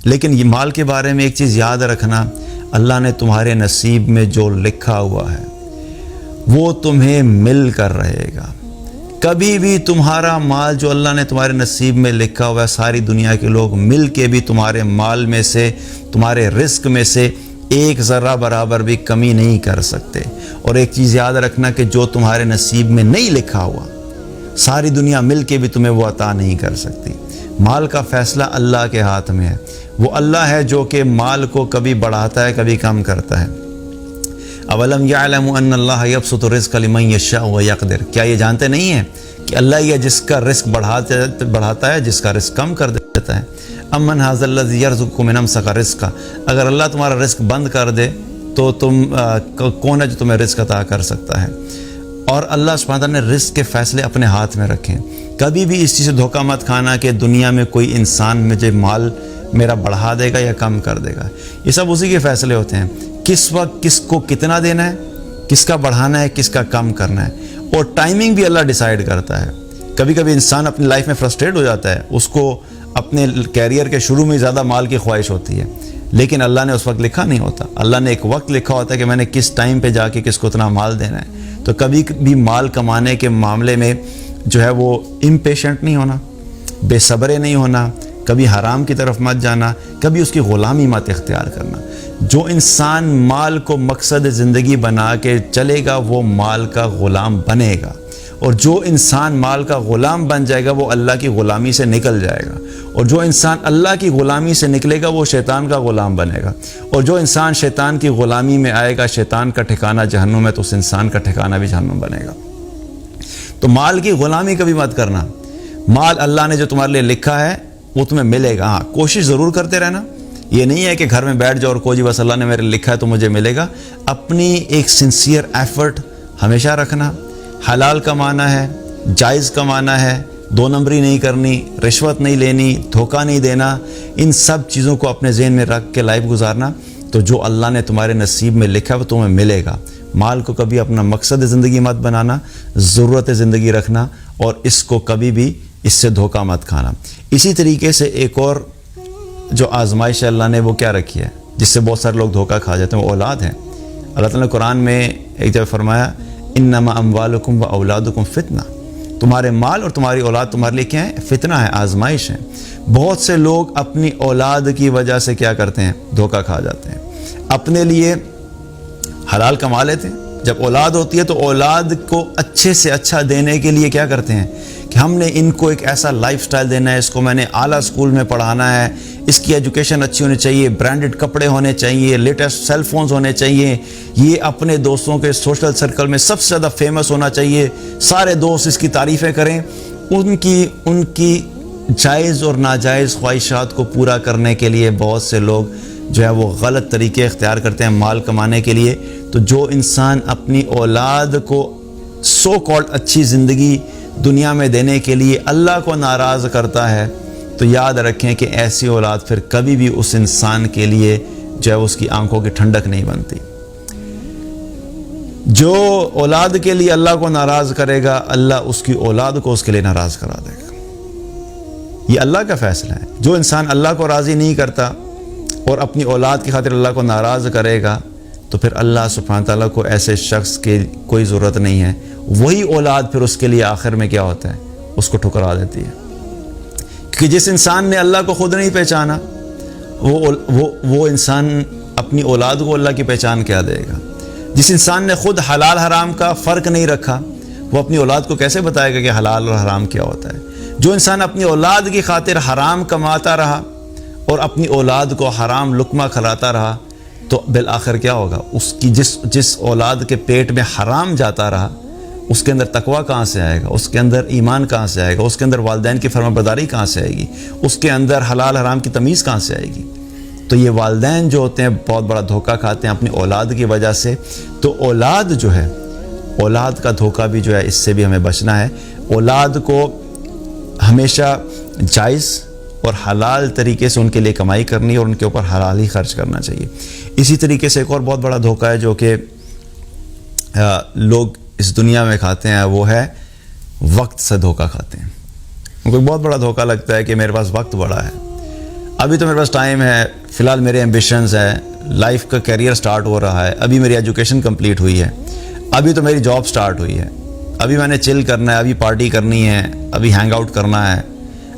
لیکن یہ مال کے بارے میں ایک چیز یاد رکھنا، اللہ نے تمہارے نصیب میں جو لکھا ہوا ہے وہ تمہیں مل کر رہے گا۔ کبھی بھی تمہارا مال جو اللہ نے تمہارے نصیب میں لکھا ہوا ہے، ساری دنیا کے لوگ مل کے بھی تمہارے مال میں سے، تمہارے رزق میں سے ایک ذرہ برابر بھی کمی نہیں کر سکتے۔ اور ایک چیز یاد رکھنا کہ جو تمہارے نصیب میں نہیں لکھا ہوا، ساری دنیا مل کے بھی تمہیں وہ عطا نہیں کر سکتی۔ مال کا فیصلہ اللہ کے ہاتھ میں ہے۔ وہ اللہ ہے جو کہ مال کو کبھی بڑھاتا ہے، کبھی کم کرتا ہے۔ اولم یعلم ان اللہ یبسط الرزق لمن یشاء ویقدر، کیا یہ جانتے نہیں ہیں کہ اللہ یہ جس کا رزق بڑھاتا ہے، جس کا رزق کم کر دیتا ہے۔ امن ھذا الذی یرزقکم من امسک رزقا، اگر اللہ تمہارا رزق بند کر دے تو کون ہے جو تمہیں رزق عطا کر سکتا ہے؟ اور اللہ سبحانہ تعالیٰ نے رزق کے فیصلے اپنے ہاتھ میں رکھے۔ کبھی بھی اس چیز سے دھوکہ مت کھانا کہ دنیا میں کوئی انسان مجھے مال میرا بڑھا دے گا یا کم کر دے گا۔ یہ سب اسی کے فیصلے ہوتے ہیں، کس وقت کس کو کتنا دینا ہے، کس کا بڑھانا ہے، کس کا کم کرنا ہے۔ اور ٹائمنگ بھی اللہ ڈیسائیڈ کرتا ہے۔ کبھی کبھی انسان اپنی لائف میں فرسٹریٹ ہو جاتا ہے، اس کو اپنے کیریئر کے شروع میں زیادہ مال کی خواہش ہوتی ہے، لیکن اللہ نے اس وقت لکھا نہیں ہوتا۔ اللہ نے ایک وقت لکھا ہوتا ہے کہ میں نے کس ٹائم پہ جا کے کس کو اتنا مال دینا ہے۔ تو کبھی بھی مال کمانے کے معاملے میں جو ہے وہ امپیشنٹ نہیں ہونا، بے صبرے نہیں ہونا، کبھی حرام کی طرف مت جانا، کبھی اس کی غلامی مت اختیار کرنا۔ جو انسان مال کو مقصد زندگی بنا کے چلے گا وہ مال کا غلام بنے گا، اور جو انسان مال کا غلام بن جائے گا وہ اللہ کی غلامی سے نکل جائے گا، اور جو انسان اللہ کی غلامی سے نکلے گا وہ شیطان کا غلام بنے گا، اور جو انسان شیطان کی غلامی میں آئے گا شیطان کا ٹھکانہ جہنم ہے، تو اس انسان کا ٹھکانہ بھی جہنم بنے گا۔ تو مال کی غلامی کبھی مت کرنا۔ مال اللہ نے جو تمہارے لیے لکھا ہے وہ تمہیں ملے گا۔ ہاں، کوشش ضرور کرتے رہنا۔ یہ نہیں ہے کہ گھر میں بیٹھ جاؤ اور کو جی بس اللہ نے میرے لکھا ہے تو مجھے ملے گا۔ اپنی ایک سنسیئر ایفرٹ ہمیشہ رکھنا۔ حلال کمانا ہے، جائز کمانا ہے، دو نمبری نہیں کرنی، رشوت نہیں لینی، دھوکہ نہیں دینا، ان سب چیزوں کو اپنے ذہن میں رکھ کے لائف گزارنا، تو جو اللہ نے تمہارے نصیب میں لکھا ہے وہ تمہیں ملے گا۔ مال کو کبھی اپنا مقصد زندگی مت بنانا، ضرورت زندگی رکھنا، اور اس کو کبھی بھی اس سے دھوکہ مت کھانا۔ اسی طریقے سے ایک اور جو آزمائش اللہ نے وہ کیا رکھی ہے جس سے بہت سارے لوگ دھوکہ کھا جاتے ہیں، وہ اولاد ہے۔ اللہ تعالیٰ نے قرآن میں ایک جگہ فرمایا انما اموالکم و اولادکم فتنہ، تمہارے مال اور تمہاری اولاد تمہارے لیے کیا ہے؟ فتنہ ہے، آزمائش ہے۔ بہت سے لوگ اپنی اولاد کی وجہ سے کیا کرتے ہیں؟ دھوکہ کھا جاتے ہیں۔ اپنے لیے حلال کما لیتے ہیں، جب اولاد ہوتی ہے تو اولاد کو اچھے سے اچھا دینے کے لیے کیا کرتے ہیں کہ ہم نے ان کو ایک ایسا لائف سٹائل دینا ہے، اس کو میں نے اعلیٰ اسکول میں پڑھانا ہے، اس کی ایجوکیشن اچھی ہونی چاہیے، برانڈڈ کپڑے ہونے چاہیے، لیٹسٹ سیل فونز ہونے چاہیے، یہ اپنے دوستوں کے سوشل سرکل میں سب سے زیادہ فیمس ہونا چاہیے، سارے دوست اس کی تعریفیں کریں۔ ان کی جائز اور ناجائز خواہشات کو پورا کرنے کے لیے بہت سے لوگ جو ہے وہ غلط طریقے اختیار کرتے ہیں مال کمانے کے لیے۔ تو جو انسان اپنی اولاد کو سو کالڈ اچھی زندگی دنیا میں دینے کے لیے اللہ کو ناراض کرتا ہے، تو یاد رکھیں کہ ایسی اولاد پھر کبھی بھی اس انسان کے لیے جو ہے اس کی آنکھوں کی ٹھنڈک نہیں بنتی۔ جو اولاد کے لیے اللہ کو ناراض کرے گا، اللہ اس کی اولاد کو اس کے لیے ناراض کرا دے گا۔ یہ اللہ کا فیصلہ ہے۔ جو انسان اللہ کو راضی نہیں کرتا اور اپنی اولاد کی خاطر اللہ کو ناراض کرے گا، تو پھر اللہ سبحانہ تعالیٰ کو ایسے شخص کی کوئی ضرورت نہیں ہے۔ وہی اولاد پھر اس کے لیے آخر میں کیا ہوتا ہے؟ اس کو ٹھکرا دیتی ہے، کہ جس انسان نے اللہ کو خود نہیں پہچانا وہ انسان اپنی اولاد کو اللہ کی پہچان کیا دے گا؟ جس انسان نے خود حلال حرام کا فرق نہیں رکھا وہ اپنی اولاد کو کیسے بتائے گا کہ حلال اور حرام کیا ہوتا ہے؟ جو انسان اپنی اولاد کی خاطر حرام کماتا رہا اور اپنی اولاد کو حرام لقمہ کھلاتا رہا، تو بالآخر کیا ہوگا؟ اس کی جس اولاد کے پیٹ میں حرام جاتا رہا، اس کے اندر تقویٰ کہاں سے آئے گا؟ اس کے اندر ایمان کہاں سے آئے گا؟ اس کے اندر والدین کی فرما برداری کہاں سے آئے گی؟ اس کے اندر حلال حرام کی تمیز کہاں سے آئے گی؟ تو یہ والدین جو ہوتے ہیں بہت بڑا دھوکہ کھاتے ہیں اپنی اولاد کی وجہ سے۔ تو اولاد جو ہے، اولاد کا دھوکہ بھی جو ہے، اس سے بھی ہمیں بچنا ہے۔ اولاد کو ہمیشہ جائز اور حلال طریقے سے ان کے لیے کمائی کرنی اور ان کے اوپر حلال ہی خرچ کرنا چاہیے۔ اسی طریقے سے ایک اور بہت بڑا دھوکہ ہے جو کہ لوگ اس دنیا میں کھاتے ہیں، وہ ہے وقت سے دھوکہ کھاتے ہیں۔ ان کو بہت بڑا دھوکہ لگتا ہے کہ میرے پاس وقت بڑا ہے۔ ابھی تو میرے پاس ٹائم ہے، فی الحال میرے ایمبیشنز ہیں، لائف کا کیریئر سٹارٹ ہو رہا ہے، ابھی میری ایجوکیشن کمپلیٹ ہوئی ہے، ابھی تو میری جاب سٹارٹ ہوئی ہے، ابھی میں نے چل کرنا ہے، ابھی پارٹی کرنی ہے، ابھی ہینگ آؤٹ کرنا ہے،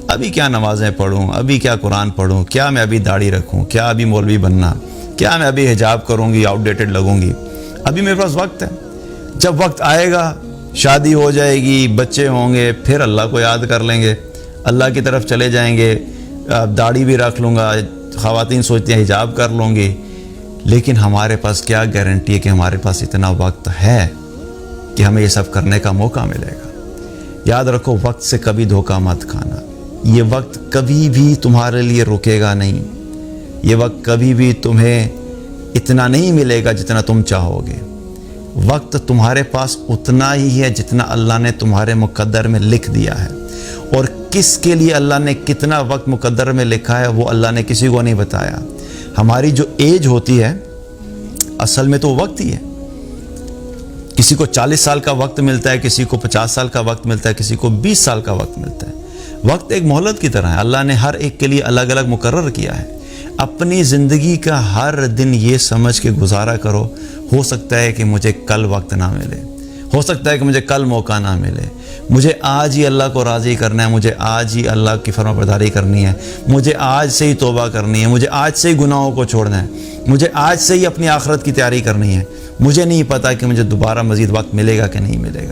ابھی کیا نمازیں پڑھوں، ابھی کیا قرآن پڑھوں، کیا میں ابھی داڑھی رکھوں، کیا ابھی مولوی بننا، کیا میں ابھی حجاب کروں گی، آؤٹ ڈیٹڈ لگوں گی. ابھی میرے پاس وقت ہے. جب وقت آئے گا، شادی ہو جائے گی، بچے ہوں گے، پھر اللہ کو یاد کر لیں گے، اللہ کی طرف چلے جائیں گے، داڑھی بھی رکھ لوں گا. خواتین سوچتی ہیں حجاب کر لوں گی، لیکن ہمارے پاس کیا گارنٹی ہے کہ ہمارے پاس اتنا وقت ہے کہ ہمیں یہ سب کرنے کا موقع ملے گا. یاد رکھو، وقت سے کبھی دھوکہ مت کھانا. یہ وقت کبھی بھی تمہارے لیے رکے گا نہیں. یہ وقت کبھی بھی تمہیں اتنا نہیں ملے گا جتنا تم چاہو گے. وقت تمہارے پاس اتنا ہی ہے جتنا اللہ نے تمہارے مقدر میں لکھ دیا ہے، اور کس کے لیے اللہ نے کتنا وقت مقدر میں لکھا ہے وہ اللہ نے کسی کو نہیں بتایا. ہماری جو ایج ہوتی ہے اصل میں تو وقت ہی ہے. کسی کو 40 سال کا وقت ملتا ہے، کسی کو 50 سال کا وقت ملتا ہے، کسی کو 20 سال کا وقت ملتا ہے. وقت ایک مہلت کی طرح ہے، اللہ نے ہر ایک کے لیے الگ الگ مقرر کیا ہے. اپنی زندگی کا ہر دن یہ سمجھ کے گزارا کرو، ہو سکتا ہے کہ مجھے کل وقت نہ ملے، ہو سکتا ہے کہ مجھے کل موقع نہ ملے. مجھے آج ہی اللہ کو راضی کرنا ہے، مجھے آج ہی اللہ کی فرما برداری کرنی ہے، مجھے آج سے ہی توبہ کرنی ہے، مجھے آج سے ہی گناہوں کو چھوڑنا ہے، مجھے آج سے ہی اپنی آخرت کی تیاری کرنی ہے. مجھے نہیں پتا کہ مجھے دوبارہ مزید وقت ملے گا کہ نہیں ملے گا.